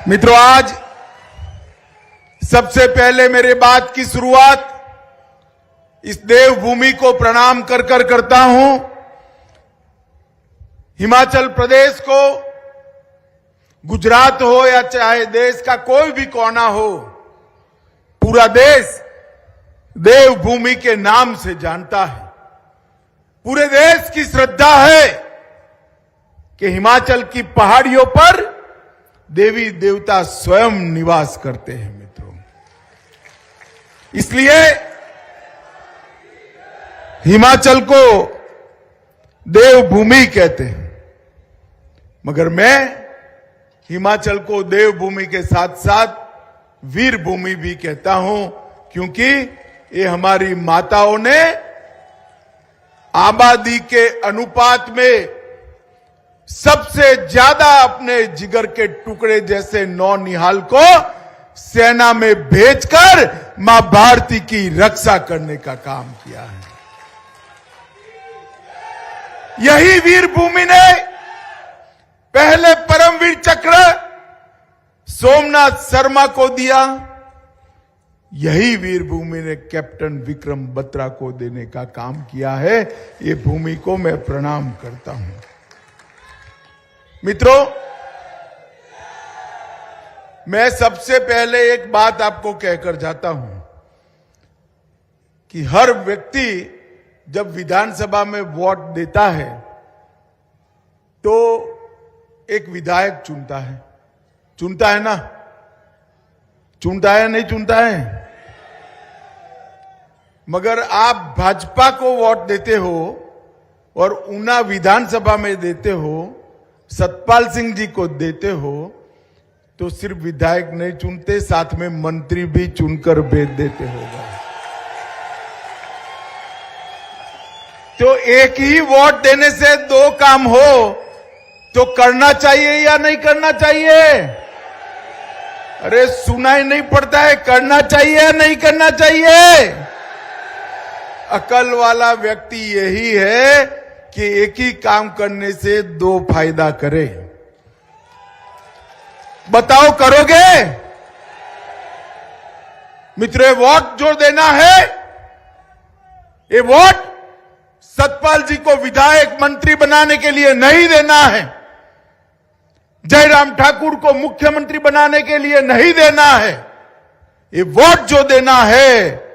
मित्रों, आज सबसे पहले मेरे बात की शुरुआत इस देवभूमि को प्रणाम कर करता हूं। हिमाचल प्रदेश को, गुजरात हो या चाहे देश का कोई भी कोना हो, पूरा देश देवभूमि के नाम से जानता है। पूरे देश की श्रद्धा है कि हिमाचल की पहाड़ियों पर देवी देवता स्वयं निवास करते हैं। मित्रों, इसलिए हिमाचल को देवभूमि कहते हैं। मगर मैं हिमाचल को देवभूमि के साथ साथ वीर भूमि भी कहता हूं, क्योंकि ये हमारी माताओं ने आबादी के अनुपात में सबसे ज्यादा अपने जिगर के टुकड़े जैसे नौनिहाल को सेना में भेजकर मां भारती की रक्षा करने का काम किया है। यही वीर भूमि ने पहले परमवीर चक्र सोमनाथ शर्मा को दिया। यही वीर भूमि ने कैप्टन विक्रम बत्रा को देने का काम किया है। ये भूमि को मैं प्रणाम करता हूं। मित्रों, मैं सबसे पहले एक बात आपको कहकर जाता हूं कि हर व्यक्ति जब विधानसभा में वोट देता है तो एक विधायक चुनता है। चुनता है ना? चुनता है नहीं चुनता है? मगर आप भाजपा को वोट देते हो और ऊना विधानसभा में देते हो, सतपाल सिंह जी को देते हो, तो सिर्फ विधायक नहीं चुनते, साथ में मंत्री भी चुनकर भेज देते होगा। तो एक ही वोट देने से दो काम हो तो करना चाहिए या नहीं करना चाहिए? अरे सुनाई नहीं पड़ता है, करना चाहिए या नहीं करना चाहिए? अकल वाला व्यक्ति यही है कि एक ही काम करने से दो फायदा करे। बताओ, करोगे? मित्रों, वोट जो देना है, ये वोट सतपाल जी को विधायक मंत्री बनाने के लिए नहीं देना है, जयराम ठाकुर को मुख्यमंत्री बनाने के लिए नहीं देना है। ये वोट जो देना है,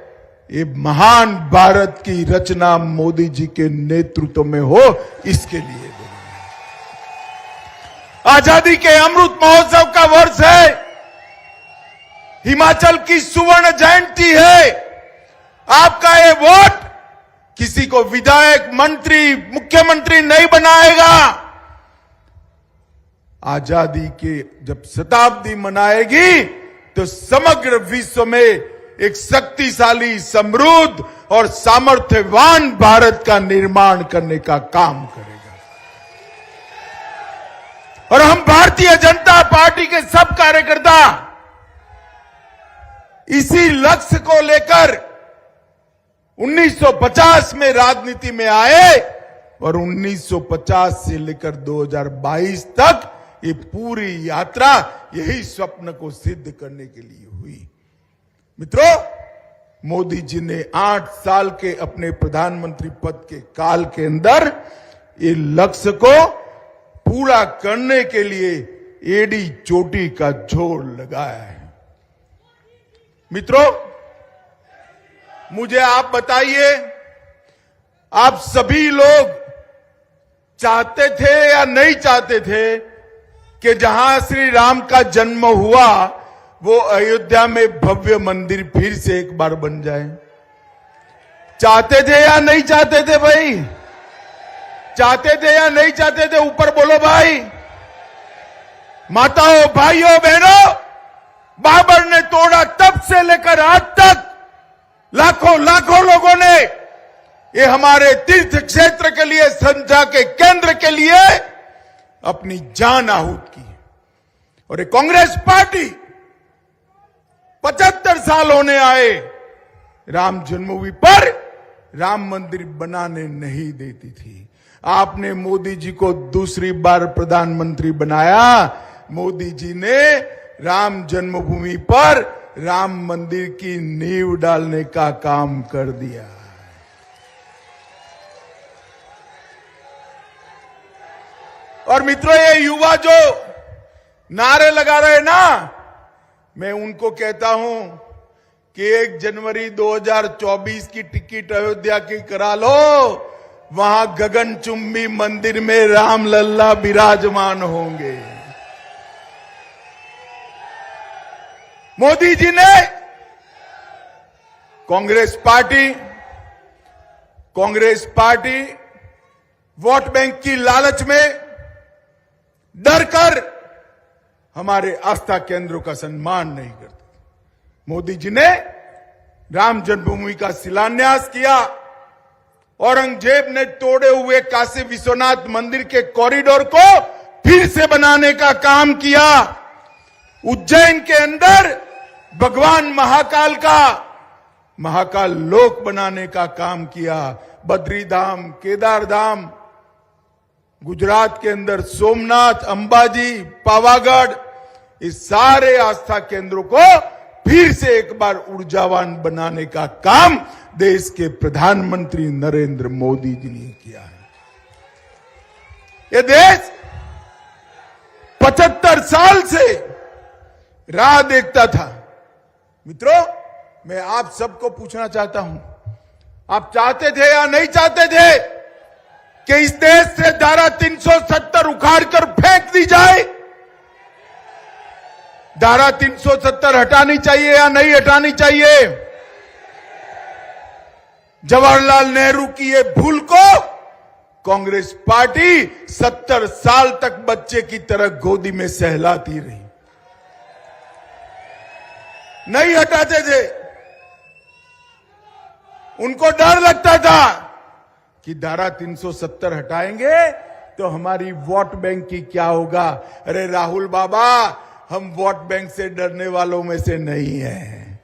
ये महान भारत की रचना मोदी जी के नेतृत्व में हो, इसके लिए देना है। आजादी के अमृत महोत्सव का वर्ष है, हिमाचल की सुवर्ण जयंती है। आपका ये वोट किसी को विधायक, मंत्री, मुख्यमंत्री नहीं बनाएगा। आजादी के जब शताब्दी मनाएगी तो समग्र विश्व में एक शक्तिशाली, समृद्ध और सामर्थ्यवान भारत का निर्माण करने का काम करेगा। और हम भारतीय जनता पार्टी के सब कार्यकर्ता इसी लक्ष्य को लेकर 1950 में राजनीति में आए और 1950 से लेकर 2022 तक ये पूरी यात्रा यही स्वप्न को सिद्ध करने के लिए हुई। मित्रों, मोदी जी ने 8 साल के अपने प्रधानमंत्री पद के काल के अंदर ये लक्ष्य को पूरा करने के लिए एड़ी चोटी का जोर लगाया है। मित्रों, मुझे आप बताइए, आप सभी लोग चाहते थे या नहीं चाहते थे कि जहां श्री राम का जन्म हुआ वो अयोध्या में भव्य मंदिर फिर से एक बार बन जाए? चाहते थे या नहीं चाहते थे भाई? चाहते थे या नहीं चाहते थे? ऊपर बोलो भाई। माताओं, भाइयों, बहनों, बाबर ने तोड़ा तब से लेकर आज तक लाखों लाखों लोगों ने ये हमारे तीर्थ क्षेत्र के लिए, संध्या के केंद्र के लिए अपनी जान आहूत की। और ये कांग्रेस पार्टी 75 साल होने आए, राम जन्मभूमि पर राम मंदिर बनाने नहीं देती थी। आपने मोदी जी को दूसरी बार प्रधानमंत्री बनाया। मोदी जी ने राम जन्मभूमि पर राम मंदिर की नींव डालने का काम कर दिया। और मित्रों, ये युवा जो नारे लगा रहे ना, मैं उनको कहता हूं कि 1 जनवरी 2024 की टिकट अयोध्या की करा लो, वहां गगनचुंबी मंदिर में राम लल्ला विराजमान होंगे। मोदी जी ने कांग्रेस पार्टी वोट बैंक की लालच में डरकर हमारे आस्था केंद्रों का सम्मान नहीं करती। मोदी जी ने राम जन्मभूमि का शिलान्यास किया, औरंगजेब ने तोड़े हुए काशी विश्वनाथ मंदिर के कॉरिडोर को फिर से बनाने का काम किया, उज्जैन के अंदर भगवान महाकाल लोक बनाने का काम किया, बद्री धाम, केदार धाम, गुजरात के अंदर सोमनाथ, अंबाजी, पावागढ़, इस सारे आस्था केंद्रों को फिर से एक बार ऊर्जावान बनाने का काम देश के प्रधानमंत्री नरेंद्र मोदी जी ने किया है। ये देश 75 साल से राह देखता था। मित्रों, मैं आप सबको पूछना चाहता हूं, आप चाहते थे या नहीं चाहते थे कि इस देश से धारा 370 उखाड़ कर फेंक दी जाए? धारा 370 हटानी चाहिए या नहीं हटानी चाहिए? जवाहरलाल नेहरू की ये भूल को कांग्रेस पार्टी 70 साल तक बच्चे की तरह गोदी में सहलाती रही, नहीं हटाते थे। उनको डर लगता था कि धारा 370 हटाएंगे तो हमारी वोट बैंक की क्या होगा। अरे राहुल बाबा, हम वोट बैंक से डरने वालों में से नहीं हैं।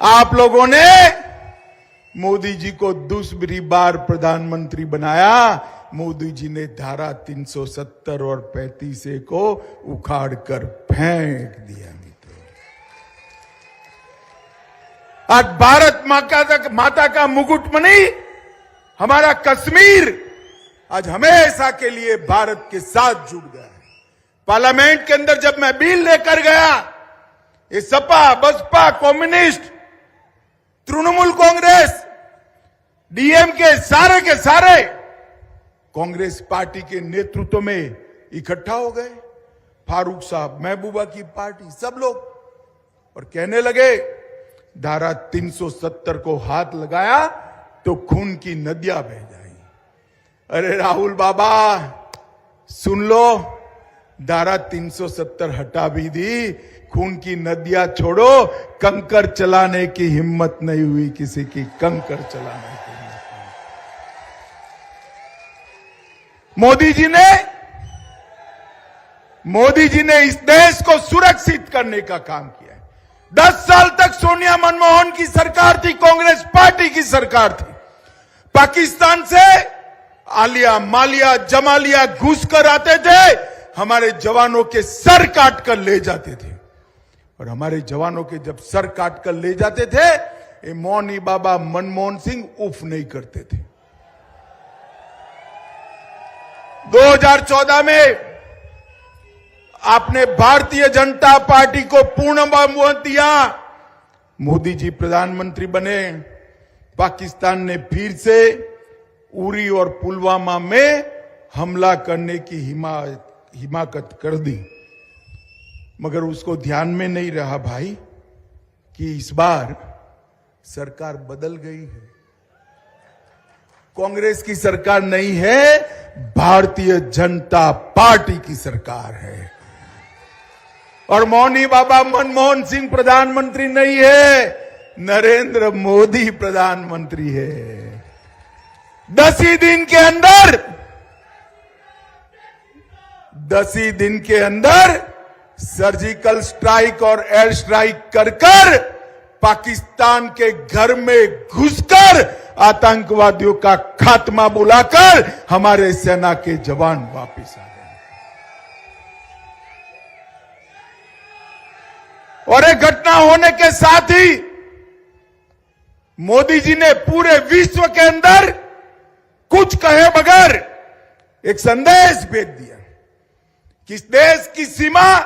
आप लोगों ने मोदी जी को दूसरी बार प्रधानमंत्री बनाया, मोदी जी ने धारा 370 और 35A को उखाड़ कर फेंक दिया। आज भारत माता का मुकुटमणि हमारा कश्मीर आज हमेशा के लिए भारत के साथ जुड़ गया है। पार्लियामेंट के अंदर जब मैं बिल लेकर गया, ये सपा, बसपा, कम्युनिस्ट, तृणमूल कांग्रेस, डीएमके सारे के सारे कांग्रेस पार्टी के नेतृत्व में इकट्ठा हो गए, फारूक साहब, महबूबा की पार्टी, सब लोग, और कहने लगे धारा 370 को हाथ लगाया तो खून की नदियां बह जाएंगी। अरे राहुल बाबा, सुन लो, धारा 370 हटा भी दी, खून की नदियां छोड़ो, कंकर चलाने की हिम्मत नहीं हुई किसी की, कंकर चलाने की हिम्मत नहीं। मोदी जी ने इस देश को सुरक्षित करने का काम किया। 10 साल तक सोनिया मनमोहन की सरकार थी, कांग्रेस पार्टी की सरकार थी। पाकिस्तान से आलिया, मालिया, जमालिया घुस कर आते थे, हमारे जवानों के सर काट कर ले जाते थे। और हमारे जवानों के जब सर काट कर ले जाते थे, ये मौनी बाबा मनमोहन सिंह उफ नहीं करते थे। 2014 में आपने भारतीय जनता पार्टी को पूर्ण बहुमत दिया, मोदी जी प्रधानमंत्री बने, पाकिस्तान ने फिर से उरी और पुलवामा में हमला करने की हिमाकत कर दी। मगर उसको ध्यान में नहीं रहा भाई कि इस बार सरकार बदल गई है, कांग्रेस की सरकार नहीं है, भारतीय जनता पार्टी की सरकार है। और मौनी बाबा मनमोहन सिंह प्रधानमंत्री नहीं है, नरेंद्र मोदी प्रधानमंत्री है। 10 ही दिन के अंदर सर्जिकल स्ट्राइक और एयर स्ट्राइक कर पाकिस्तान के घर में घुसकर आतंकवादियों का खात्मा बुलाकर हमारे सेना के जवान वापस आ गए। और एक घटना होने के साथ ही मोदी जी ने पूरे विश्व के अंदर कुछ कहे बगैर एक संदेश भेज दिया कि इस देश की सीमा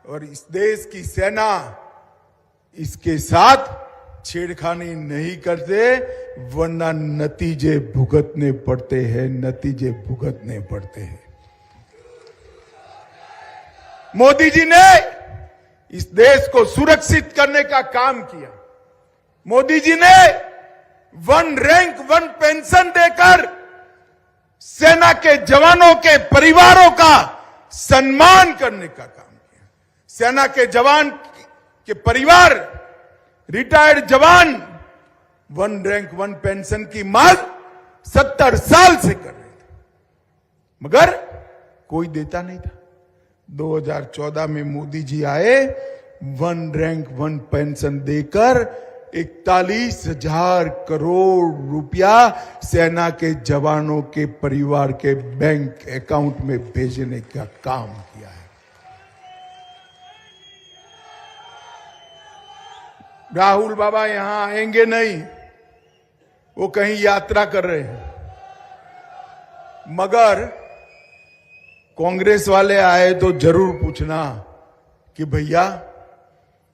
और इस देश की सेना इसके साथ छेड़खानी नहीं करते, वरना नतीजे भुगतने पड़ते हैं, नतीजे भुगतने पड़ते हैं। मोदी जी ने इस देश को सुरक्षित करने का काम किया। मोदी जी ने 1 रैंक 1 पेंशन देकर सेना के जवानों के परिवारों का सम्मान करने का काम किया। सेना के जवान के परिवार, रिटायर्ड जवान 1 रैंक 1 पेंशन की मांग 70 साल से कर रहे थे, मगर कोई देता नहीं था। 2014 में मोदी जी आए, 1 रैंक 1 पेंशन देकर 41,000 करोड़ रुपया सेना के जवानों के परिवार के बैंक अकाउंट में भेजने का काम किया है। राहुल बाबा यहां आएंगे नहीं, वो कहीं यात्रा कर रहे हैं, मगर कांग्रेस वाले आए तो जरूर पूछना कि भैया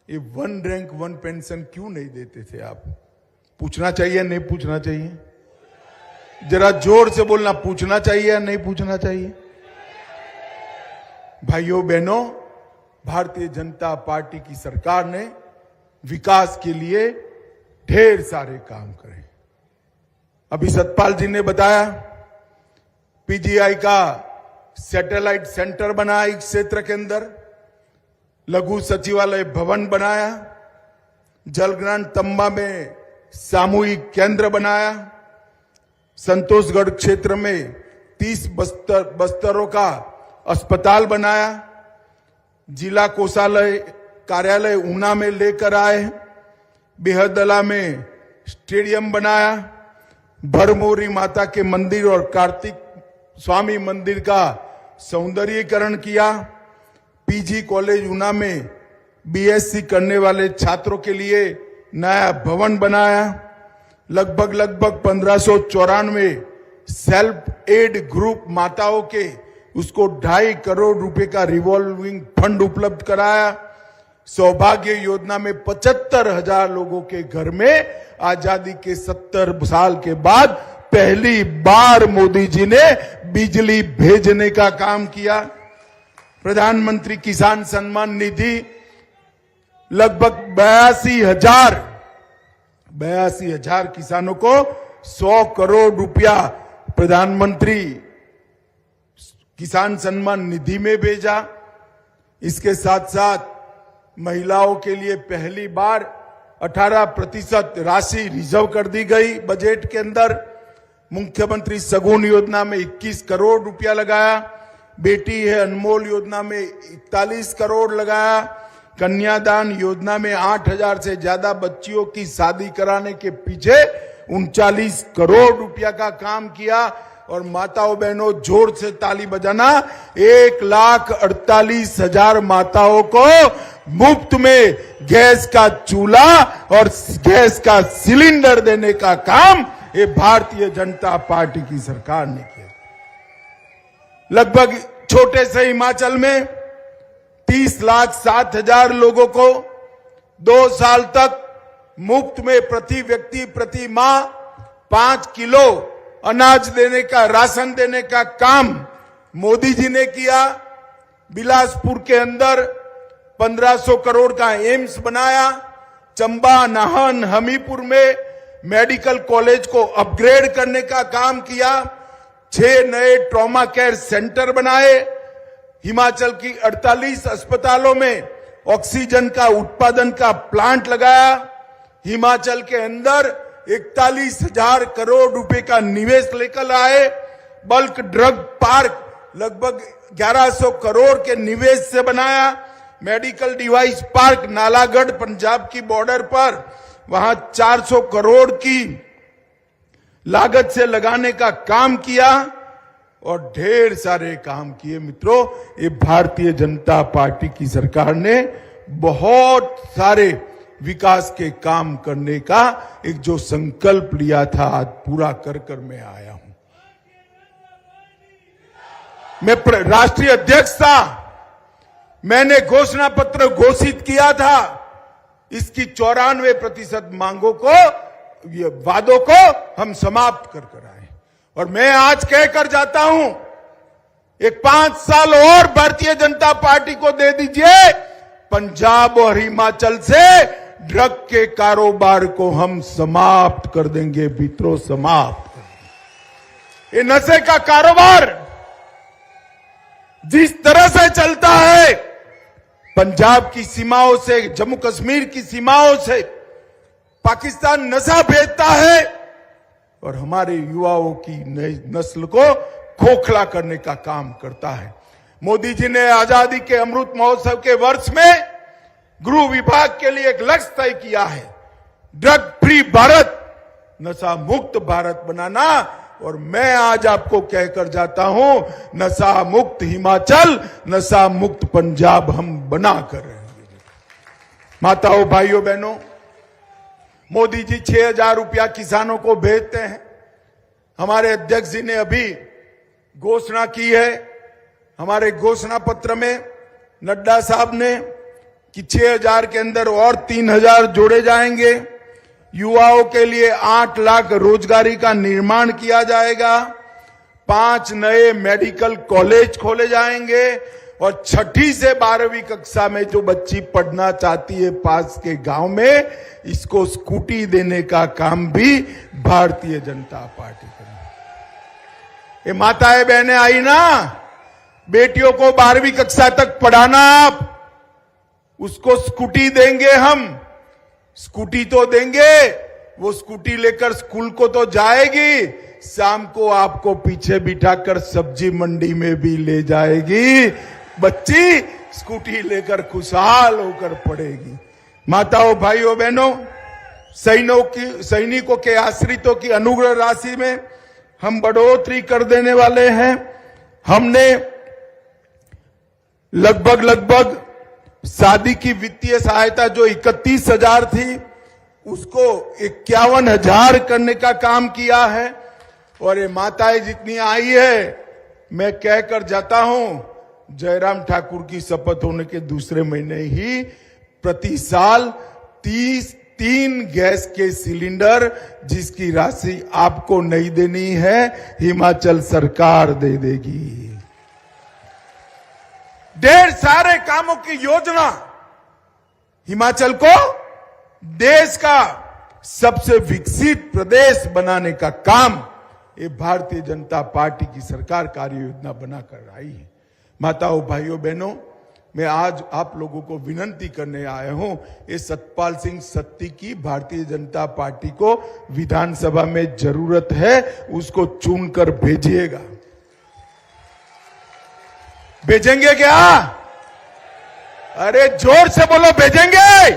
ये 1 रैंक 1 पेंशन क्यों नहीं देते थे आप? पूछना चाहिए नहीं पूछना चाहिए? जरा जोर से बोलना, पूछना चाहिए या नहीं पूछना चाहिए? भाइयों बहनों, भारतीय जनता पार्टी की सरकार ने विकास के लिए ढेर सारे काम करे। अभी सतपाल जी ने बताया, पीजीआई का सैटेलाइट सेंटर बना इस क्षेत्र के अंदर, लघु सचिवालय भवन बनाया, जलग्रांट तंबा में सामूहिक केंद्र बनाया, संतोषगढ़ क्षेत्र में 30 बस्तरों का अस्पताल बनाया, जिला कोषालय कार्यालय ऊना में लेकर आए, बेहदला में स्टेडियम बनाया, भरमौरी माता के मंदिर और कार्तिक स्वामी मंदिर का सौंदर्यीकरण किया, पीजी कॉलेज ऊना में बीएससी करने वाले छात्रों के लिए नया भवन बनाया, लगभग 1594 सेल्फ एड ग्रुप माताओं के उसको 2.5 करोड़ रुपए का रिवॉल्विंग फंड उपलब्ध कराया, सौभाग्य योजना में 75,000 लोगों के घर में आजादी के 70 साल के बाद पहली बार मोदी जी ने बिजली भेजने का काम किया। प्रधानमंत्री किसान सम्मान निधि लगभग 82,000 किसानों को 100 करोड़ रुपया प्रधानमंत्री किसान सम्मान निधि में भेजा। इसके साथ साथ महिलाओं के लिए पहली बार 18% राशि रिजर्व कर दी गई बजट के अंदर। मुख्यमंत्री सगुन योजना में 21 करोड़ रुपया लगाया, बेटी है अनमोल योजना में 41 करोड़ लगाया, कन्यादान योजना में 8,000 से ज्यादा बच्चियों की शादी कराने के पीछे 39 करोड़ रुपया का काम किया। और माताओं बहनों, जोर से ताली बजाना, 1,48,000 माताओं को मुफ्त में गैस का चूल्हा और गैस का सिलेंडर देने का काम ये भारतीय जनता पार्टी की सरकार ने किया। लगभग छोटे से हिमाचल में 30,07,000 लोगों को 2 साल तक मुफ्त में प्रति व्यक्ति प्रति माह 5 किलो अनाज देने का, राशन देने का काम मोदी जी ने किया। बिलासपुर के अंदर 1500 करोड़ का एम्स बनाया। चंबा, नाहन, हमीरपुर में मेडिकल कॉलेज को अपग्रेड करने का काम किया। 6 नए ट्रॉमा केयर सेंटर बनाए। हिमाचल की 48 अस्पतालों में ऑक्सीजन का उत्पादन का प्लांट लगाया। हिमाचल के अंदर 41,000 करोड़ रुपए का निवेश लेकर आए। बल्क ड्रग पार्क लगभग 1100 करोड़ के निवेश से बनाया। Medical device park Nalagarh Punjab की बॉर्डर पर, वहां 400 करोड़ की लागत से लगाने का काम किया और ढेर सारे काम किए। मित्रों, ये भारतीय जनता पार्टी की सरकार ने बहुत सारे विकास के काम करने का एक जो संकल्प लिया था आज पूरा कर कर मैं आया हूं। मैं राष्ट्रीय अध्यक्ष था, मैंने घोषणा पत्र घोषित किया था, इसकी 94% मांगों को, ये वादों को हम समाप्त कर कर आए। और मैं आज कहकर जाता हूं, एक 5 साल और भारतीय जनता पार्टी को दे दीजिए, पंजाब और हिमाचल से ड्रग के कारोबार को हम समाप्त कर देंगे, मित्रों, समाप्त कर देंगे। ये नशे का कारोबार जिस तरह से चलता है, पंजाब की सीमाओं से, जम्मू कश्मीर की सीमाओं से पाकिस्तान नशा भेजता है और हमारे युवाओं की नई नस्ल को खोखला करने का काम करता है। मोदी जी ने आजादी के अमृत महोत्सव के वर्ष में गृह विभाग के लिए एक लक्ष्य तय किया है, ड्रग फ्री भारत, नशा मुक्त भारत बनाना। और मैं आज आपको कहकर जाता हूं, नशा मुक्त हिमाचल, नशा मुक्त पंजाब हम बना कर रहेंगे। माताओं, भाइयों, बहनों, मोदी जी 6,000 रुपया किसानों को भेजते हैं। हमारे अध्यक्ष जी ने अभी घोषणा की है, हमारे घोषणा पत्र में नड्डा साहब ने, कि 6,000 के अंदर और 3,000 जोड़े जाएंगे। युवाओं के लिए 8 लाख रोजगारी का निर्माण किया जाएगा। 5 नए मेडिकल कॉलेज खोले जाएंगे और 6ठी से 12वीं कक्षा में जो बच्ची पढ़ना चाहती है पास के गांव में, इसको स्कूटी देने का काम भी भारतीय जनता पार्टी करेगी। ये माताएं बहनें आई ना, बेटियों को 12वीं कक्षा तक पढ़ाना, आप उसको स्कूटी देंगे हम। स्कूटी तो देंगे, वो स्कूटी लेकर स्कूल को तो जाएगी, शाम को आपको पीछे बिठाकर सब्जी मंडी में भी ले जाएगी। बच्ची स्कूटी लेकर खुशहाल होकर पढ़ेगी। माताओं, भाइयों, बहनों, सैनिकों के आश्रितों की अनुग्रह राशि में हम बढ़ोतरी कर देने वाले हैं। हमने लगभग शादी की वित्तीय सहायता जो 31,000 थी, उसको 51,000 करने का काम किया है। और ये माताएं जितनी आई है, मैं कहकर जाता हूं, जयराम ठाकुर की शपथ होने के दूसरे महीने ही प्रति साल 3 गैस के सिलेंडर, जिसकी राशि आपको नहीं देनी है, हिमाचल सरकार दे देगी। ढेर सारे कामों की योजना, हिमाचल को देश का सबसे विकसित प्रदेश बनाने का काम ये भारतीय जनता पार्टी की सरकार कार्य योजना बनाकर आई है। माताओं, भाइयों, बहनों, मैं आज आप लोगों को विनती करने आया हूं, ये सतपाल सिंह सत्ती की भारतीय जनता पार्टी को विधानसभा में जरूरत है, उसको चुनकर भेजिएगा। भेजेंगे क्या? अरे जोर से बोलो, भेजेंगे?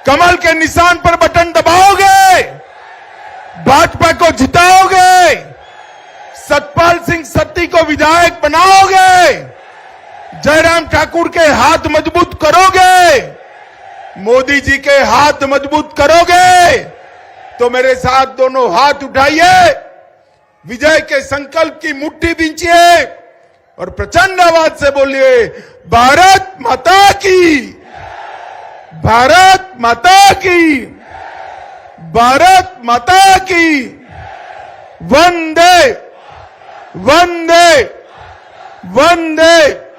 कमल के निशान पर बटन दबाओगे? भाजपा को जिताओगे? सतपाल सिंह सत्ती को विधायक बनाओगे? जयराम ठाकुर के हाथ मजबूत करोगे? मोदी जी के हाथ मजबूत करोगे? तो मेरे साथ दोनों हाथ उठाइए, विजय के संकल्प की मुट्ठी बींचिए और प्रचंड आवाज से बोलिए, भारत माता की, भारत माता की, भारत माता की, वंदे वंदे वंदे